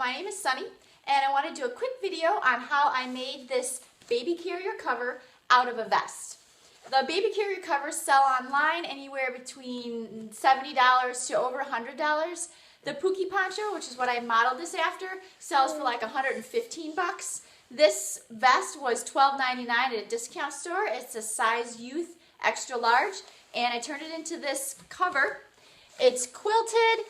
My name is Sunny, and I want to do a quick video on how I made this baby carrier cover out of a vest. The baby carrier covers sell online anywhere between $70 to over $100. The Pookie Poncho, which is what I modeled this after, sells for like 115 bucks. This vest was $12.99 at a discount store. It's a size youth extra large, and I turned it into this cover. It's quilted.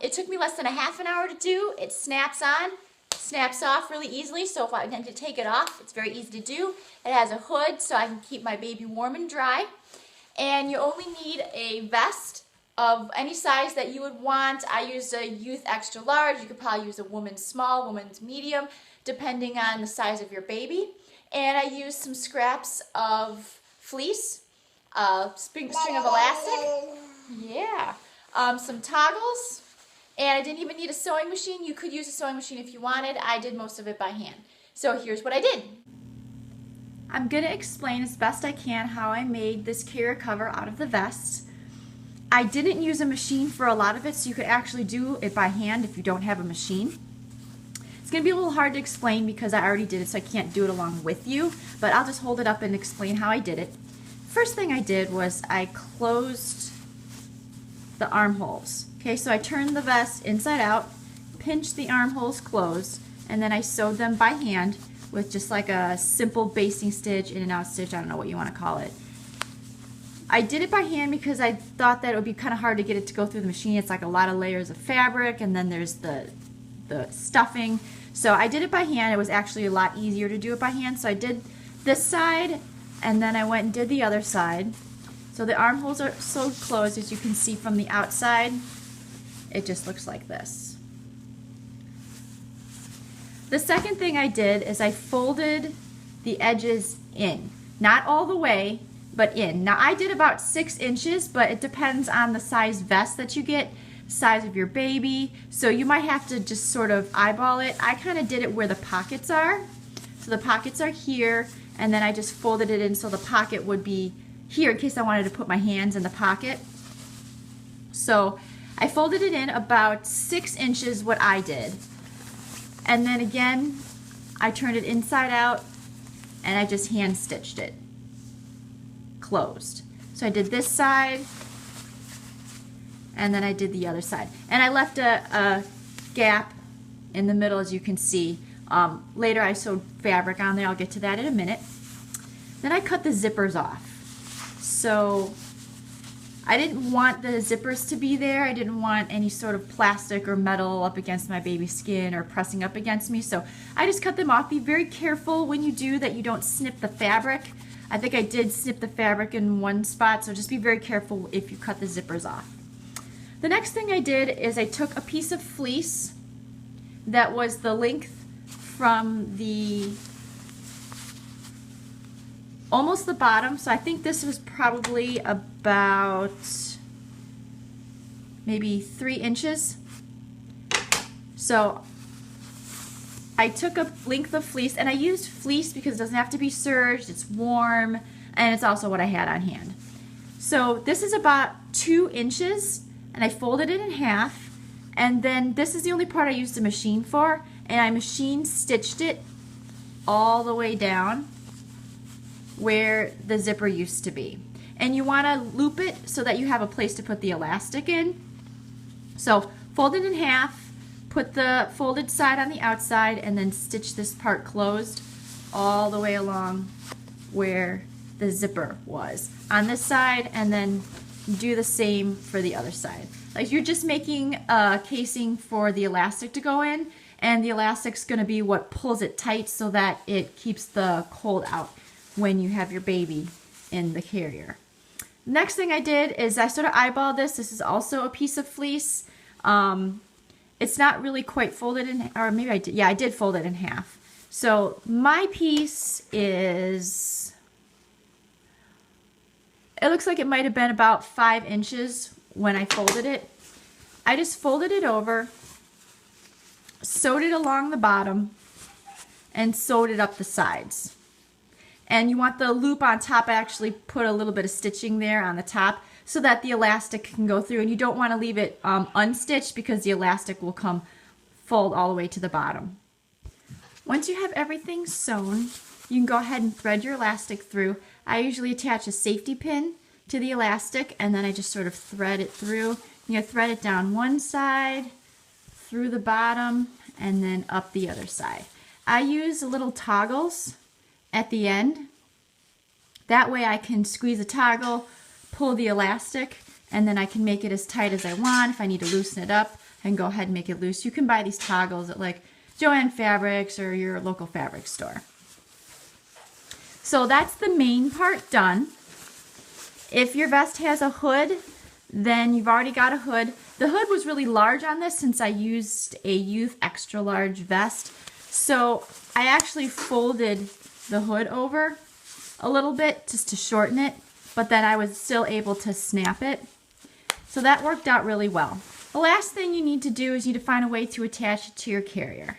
It took me less than a half an hour to do. It snaps on, snaps off really easily, so if I intend to take it off, it's very easy to do. It has a hood so I can keep my baby warm and dry. And you only need a vest of any size that you would want. I used a youth extra large. You could probably use a woman's small, woman's medium, depending on the size of your baby. And I used some scraps of fleece, string of elastic, yeah, some toggles, and I didn't even need a sewing machine. You could use a sewing machine if you wanted. I did most of it by hand. So here's what I did. I'm going to explain as best I can how I made this carrier cover out of the vest. I didn't use a machine for a lot of it, so you could actually do it by hand if you don't have a machine. It's going to be a little hard to explain because I already did it, so I can't do it along with you, but I'll just hold it up and explain how I did it. First thing I did was I closed the armholes. Okay, so I turned the vest inside out, pinched the armholes closed, and then I sewed them by hand with just like a simple basting stitch, in and out stitch, I don't know what you want to call it. I did it by hand because I thought that it would be kind of hard to get it to go through the machine. It's like a lot of layers of fabric, and then there's the stuffing. So I did it by hand. It was actually a lot easier to do it by hand. So I did this side, and then I went and did the other side. So the armholes are sewed closed, as you can see from the outside. It just looks like this. The second thing I did is I folded the edges in. Not all the way, but in. Now I did about 6 inches, but it depends on the size vest that you get, size of your baby, so you might have to just sort of eyeball it. I kind of did it where the pockets are. So the pockets are here, and then I just folded it in so the pocket would be here in case I wanted to put my hands in the pocket. So I folded it in about 6 inches, what I did. And then again, I turned it inside out, and I just hand stitched it closed. So I did this side, and then I did the other side. And I left a gap in the middle, as you can see. Later I sewed fabric on there. I'll get to that in a minute. Then I cut the zippers off. So I didn't want the zippers to be there. I didn't want any sort of plastic or metal up against my baby's skin or pressing up against me. So I just cut them off. Be very careful when you do that you don't snip the fabric. I think I did snip the fabric in one spot, so just be very careful if you cut the zippers off. The next thing I did is I took a piece of fleece that was the length from the almost the bottom, so I think this was probably about maybe 3 inches. So I took a length of fleece, and I used fleece because it doesn't have to be serged, it's warm, and it's also what I had on hand. So this is about 2 inches, and I folded it in half, and then this is the only part I used the machine for, and I machine stitched it all the way down where the zipper used to be. And you want to loop it so that you have a place to put the elastic in. So fold it in half, put the folded side on the outside, and then stitch this part closed all the way along where the zipper was on this side, and then do the same for the other side. Like you're just making a casing for the elastic to go in, and the elastic's going to be what pulls it tight so that it keeps the cold out when you have your baby in the carrier. Next thing I did is I sort of eyeballed this. This is also a piece of fleece. It's not really quite folded in, or maybe I did. Yeah, I did fold it in half. So my piece is, it looks like it might have been about 5 inches when I folded it. I just folded it over, sewed it along the bottom, and sewed it up the sides. And you want the loop on top. I actually put a little bit of stitching there on the top so that the elastic can go through, and you don't want to leave it unstitched because the elastic will come fold all the way to the bottom. Once you have everything sewn, you can go ahead and thread your elastic through. I usually attach a safety pin to the elastic and then I just sort of thread it through. You thread it down one side, through the bottom, and then up the other side. I use little toggles at the end. That way I can squeeze a toggle, pull the elastic, and then I can make it as tight as I want. If I need to loosen it up, I can go ahead and make it loose. You can buy these toggles at like Joann Fabrics or your local fabric store. So that's the main part done. If your vest has a hood, then you've already got a hood. The hood was really large on this since I used a youth extra large vest. So I actually folded the hood over a little bit just to shorten it, but then I was still able to snap it. So that worked out really well. The last thing you need to do is you need to find a way to attach it to your carrier.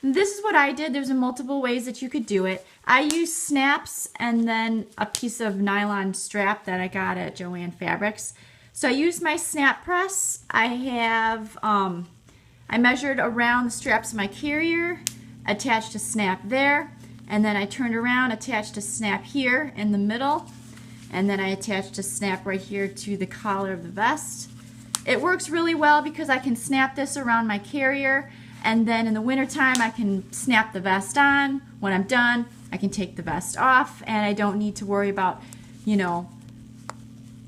And this is what I did. There's multiple ways that you could do it. I used snaps and then a piece of nylon strap that I got at Joann Fabrics. So I used my snap press. I measured around the straps of my carrier, attached a snap there, and then I turned around, attached a snap here in the middle, and then I attached a snap right here to the collar of the vest. It works really well because I can snap this around my carrier, and then in the wintertime I can snap the vest on. When I'm done, I can take the vest off, and I don't need to worry about, you know,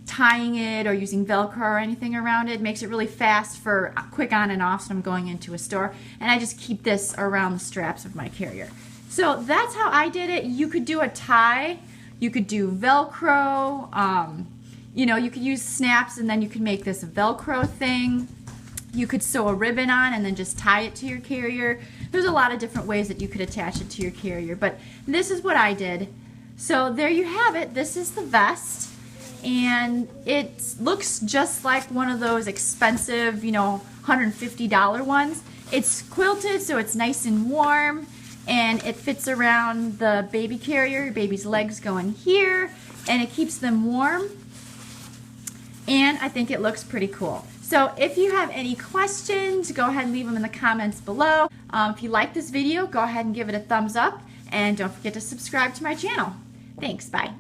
tying it or using Velcro or anything around it. It makes it really fast for quick on and off, so I'm going into a store, and I just keep this around the straps of my carrier. So that's how I did it. You could do a tie, you could do Velcro, you know, you could use snaps and then you could make this Velcro thing. You could sew a ribbon on and then just tie it to your carrier. There's a lot of different ways that you could attach it to your carrier, but this is what I did. So there you have it. This is the vest, and it looks just like one of those expensive, you know, $150 ones. It's quilted, so it's nice and warm, and it fits around the baby carrier. Your baby's legs go in here, and it keeps them warm, and I think it looks pretty cool. So if you have any questions, go ahead and leave them in the comments below. If you like this video, go ahead and give it a thumbs up, and don't forget to subscribe to my channel. Thanks, bye.